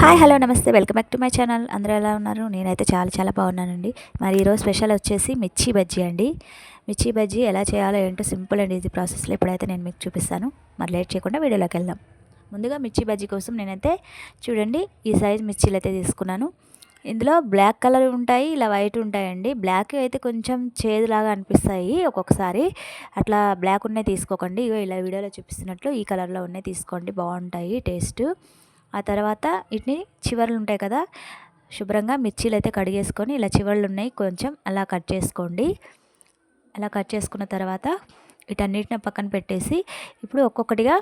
Hi hello నమస్తే welcome back to my channel. అందరూ ఎలా ఉన్నారు? నేనైతే చాలా బాగున్నానండి. మరి ఈరోజు స్పెషల్ వచ్చేసి మిర్చి బజ్జీ అండి. మిర్చి బజ్జీ ఎలా చేయాలో ఏంటో సింపుల్ అండ్ ఈజీ ప్రాసెస్లో ఇప్పుడైతే నేను మీకు చూపిస్తాను. మరి లేట్ చేయకుండా వీడియోలోకి వెళ్దాం. ముందుగా మిర్చి బజ్జీ కోసం నేనైతే చూడండి ఈ సైజ్ మిర్చీలు అయితే తీసుకున్నాను. ఇందులో బ్లాక్ కలర్ ఉంటాయి, ఇలా వైట్ ఉంటాయండి. బ్లాక్ అయితే కొంచెం చేదులాగా అనిపిస్తాయి ఒక్కొక్కసారి. అట్లా బ్లాక్ ఉన్నాయి తీసుకోకండి. ఇగో ఇలా వీడియోలో చూపిస్తున్నట్లు ఈ కలర్లో ఉన్నాయి తీసుకోండి, బాగుంటాయి టేస్ట్. ఆ తర్వాత వీటిని చివర్లు ఉంటాయి కదా, శుభ్రంగా మిర్చీలు అయితే కడిగేసుకొని ఇలా చివర్లు ఉన్నాయి కొంచెం అలా కట్ చేసుకోండి. అలా కట్ చేసుకున్న తర్వాత వీటన్నిటిని పక్కన పెట్టేసి ఇప్పుడు ఒక్కొక్కటిగా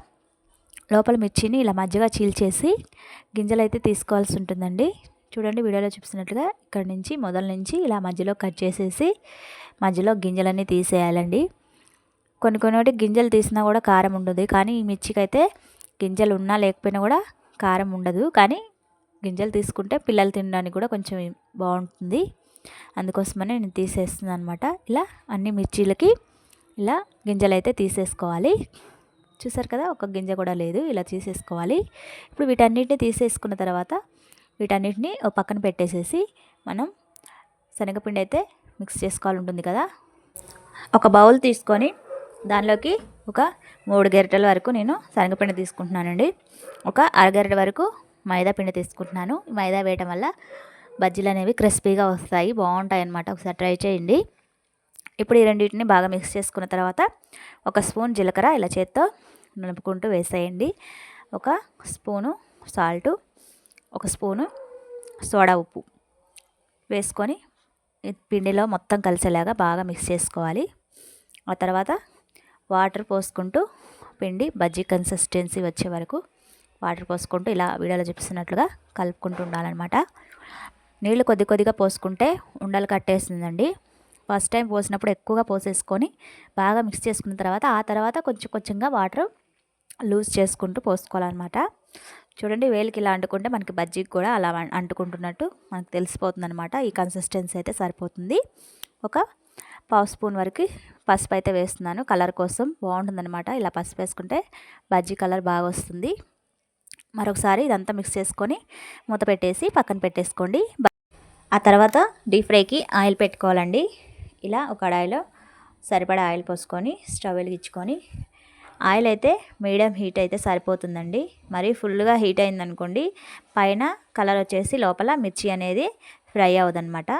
లోపల మిర్చిని ఇలా మధ్యగా చీల్చేసి గింజలు అయితే తీసుకోవాల్సి ఉంటుందండి. చూడండి వీడియోలో చూపిస్తున్నట్లుగా ఇక్కడ నుంచి మొదల నుంచి ఇలా మధ్యలో కట్ చేసేసి మధ్యలో గింజలన్నీ తీసేయాలండి. కొన్ని గింజలు తీసినా కూడా కారం ఉండదు, కానీ ఈ మిర్చికి అయితే గింజలు ఉన్నా లేకపోయినా కూడా కారం ఉండదు. కానీ గింజలు తీసుకుంటే పిల్లలు తినడానికి కూడా కొంచెం బాగుంటుంది, అందుకోసమని నేను తీసేస్తున్నాను అనమాట. ఇలా అన్ని మిర్చీలకి ఇలా గింజలు అయితే తీసేసుకోవాలి. చూసారు కదా, ఒక గింజ కూడా లేదు, ఇలా తీసేసుకోవాలి. ఇప్పుడు వీటన్నిటిని తీసేసుకున్న తర్వాత వీటన్నిటిని ఒక పక్కన పెట్టేసేసి మనం శనగపిండి అయితే మిక్స్ చేసుకోవాలి ఉంటుంది కదా. ఒక బౌల్ తీసుకొని దానిలోకి ఒక 3 గరిటెల వరకు నేను శనగపిండి తీసుకుంటున్నానండి. ఒక అరగరిట వరకు మైదా పిండి తీసుకుంటున్నాను. మైదా వేయటం వల్ల బజ్జీలు అనేవి క్రిస్పీగా వస్తాయి, బాగుంటాయి అన్నమాట. ఒకసారి ట్రై చేయండి. ఇప్పుడు ఈ రెండింటిని బాగా మిక్స్ చేసుకున్న తర్వాత ఒక స్పూన్ జీలకర్ర ఇలా చేత్తో నలుపుకుంటూ వేసేయండి. ఒక స్పూను సాల్టు, ఒక స్పూను సోడా ఉప్పు వేసుకొని పిండిలో మొత్తం కలిసేలాగా బాగా మిక్స్ చేసుకోవాలి. ఆ తర్వాత వాటర్ పోసుకుంటూ పిండి బజ్జీ కన్సిస్టెన్సీ వచ్చే వరకు వాటర్ పోసుకుంటూ ఇలా వీడియోలో చూపిస్తున్నట్లుగా కలుపుకుంటూ ఉండాలన్నమాట. నీళ్ళు కొద్దిగా పోసుకుంటే ఉండలు కట్టేస్తుందండి. ఫస్ట్ టైం పోసినప్పుడు ఎక్కువగా పోసేసుకొని బాగా మిక్స్ చేసుకున్న తర్వాత ఆ తర్వాత కొంచెంగా వాటర్ లూజ్ చేసుకుంటూ పోసుకోవాలన్నమాట. చూడండి వేలికి ఇలా అంటుకుంటే మనకి బజ్జీకి కూడా అలా అంటుకుంటున్నట్టు మనకు తెలిసిపోతుంది అనమాట. ఈ కన్సిస్టెన్సీ అయితే సరిపోతుంది. ఒక పావు స్పూన్ వరకు పసుపు అయితే వేస్తున్నాను, కలర్ కోసం బాగుంటుందన్నమాట. ఇలా పసుపు వేసుకుంటే బజ్జీ కలర్ బాగా వస్తుంది. మరొకసారి ఇదంతా మిక్స్ చేసుకొని మూత పెట్టేసి పక్కన పెట్టేసుకోండి. ఆ తర్వాత డీప్ ఫ్రైకి ఆయిల్ పెట్టుకోవాలండి. ఇలా ఒక కడాయిలో సరిపడా ఆయిల్ పోసుకొని స్టవ్ వెలిగించుకొని ఆయిల్ అయితే మీడియం హీట్ అయితే సరిపోతుందండి. మరీ ఫుల్గా హీట్ అయిందనుకోండి పైన కలర్ వచ్చేసి లోపల మిర్చి అనేది ఫ్రై అవ్వదన్నమాట.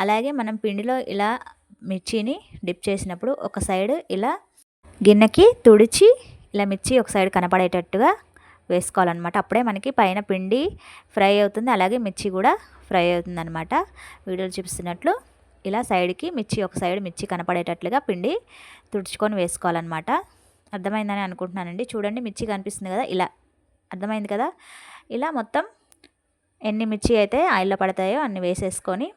అలాగే మనం పిండిలో ఇలా మిర్చిని డిప్ చేసినప్పుడు ఒక సైడ్ ఇలా గిన్నెకి తుడిచి ఇలా మిర్చి ఒక సైడ్ కనపడేటట్టుగా వేసుకోవాలన్నమాట. అప్పుడే మనకి పైన పిండి ఫ్రై అవుతుంది, అలాగే మిర్చి కూడా ఫ్రై అవుతుంది అనమాట. వీడియోలో చూపిస్తున్నట్లు ఇలా సైడ్కి మిర్చి ఒక సైడ్ మిర్చి కనపడేటట్లుగా పిండి తుడుచుకొని వేసుకోవాలన్నమాట. అర్థమైందని అనుకుంటున్నానండి. చూడండి మిర్చి కనిపిస్తుంది కదా, ఇలా అర్థమైంది కదా. ఇలా మొత్తం ఎన్ని మిర్చి అయితే ఆయిల్లో పడతాయో అన్ని వేసేసుకొని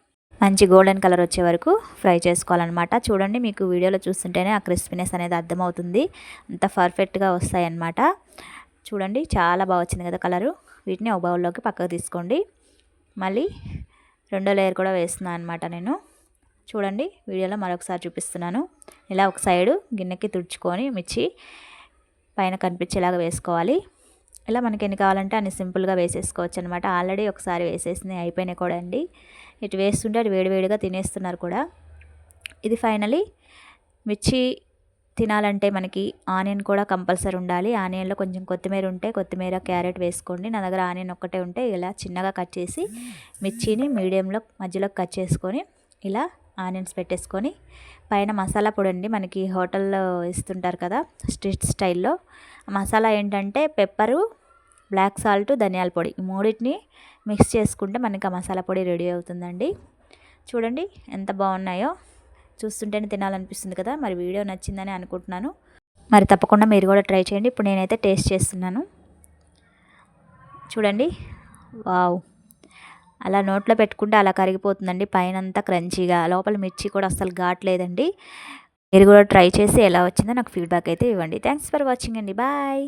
మంచి గోల్డెన్ కలర్ వచ్చే వరకు ఫ్రై చేసుకోవాలన్నమాట. చూడండి మీకు వీడియోలో చూస్తుంటేనే ఆ క్రిస్పీనెస్ అనేది అర్థమవుతుంది, అంత పర్ఫెక్ట్గా వస్తాయి అన్నమాట. చూడండి చాలా బాగా వచ్చింది కదా కలరు. వీటిని ఒక బౌల్లోకి పక్కకు తీసుకోండి. మళ్ళీ రెండో లేయర్ కూడా వేస్తున్నాను అనమాట నేను. చూడండి వీడియోలో మరొకసారి చూపిస్తున్నాను. ఇలా ఒక సైడు గిన్నెకి తుడుచుకొని మిర్చి పైన కనిపించేలాగా వేసుకోవాలి. ఇలా మనకి ఎన్ని కావాలంటే అన్ని సింపుల్గా వేసేసుకోవచ్చు అనమాట. ఆల్రెడీ ఒకసారి వేసేసినాయి అయిపోయినాయి కూడా అండి. ఇటు వేస్తుంటే అది వేడివేడిగా తినేస్తున్నారు కూడా. ఇది ఫైనలీ మిర్చి తినాలంటే మనకి ఆనియన్ కూడా కంపల్సరీ ఉండాలి. ఆనియన్లో కొంచెం కొత్తిమీర ఉంటే కొత్తిమీర, క్యారెట్ వేసుకోండి. నా దగ్గర ఆనియన్ ఒక్కటే ఉంటే ఇలా చిన్నగా కట్ చేసి మిర్చిని మీడియంలో మధ్యలో కట్ చేసుకొని ఇలా ఆనియన్స్ పెట్టేసుకొని పైన మసాలా పొడి అండి, మనకి హోటల్లో ఇస్తుంటారు కదా స్ట్రీట్ స్టైల్లో. మసాలా ఏంటంటే పెప్పరు, బ్లాక్ సాల్ట్, ధనియాల పొడి, ఈ మూడింటిని మిక్స్ చేసుకుంటే మనకి ఆ మసాలా పొడి రెడీ అవుతుందండి. చూడండి ఎంత బాగున్నాయో, చూస్తుంటేనే తినాలనిపిస్తుంది కదా. మరి వీడియో నచ్చిందని అనుకుంటున్నాను. మరి తప్పకుండా మీరు కూడా ట్రై చేయండి. ఇప్పుడు నేనైతే టేస్ట్ చేస్తున్నాను. చూడండి వావ్, అలా నోట్లో పెట్టుకుంటే అలా కరిగిపోతుందండి. పైన అంతా క్రంచీగా, లోపల మిర్చి కూడా అస్సలు ఘాట్లేదండి. మీరు కూడా ట్రై చేసి ఎలా వచ్చిందో నాకు ఫీడ్బ్యాక్ అయితే ఇవ్వండి. థ్యాంక్స్ ఫర్ వాచింగ్ అండి. బాయ్.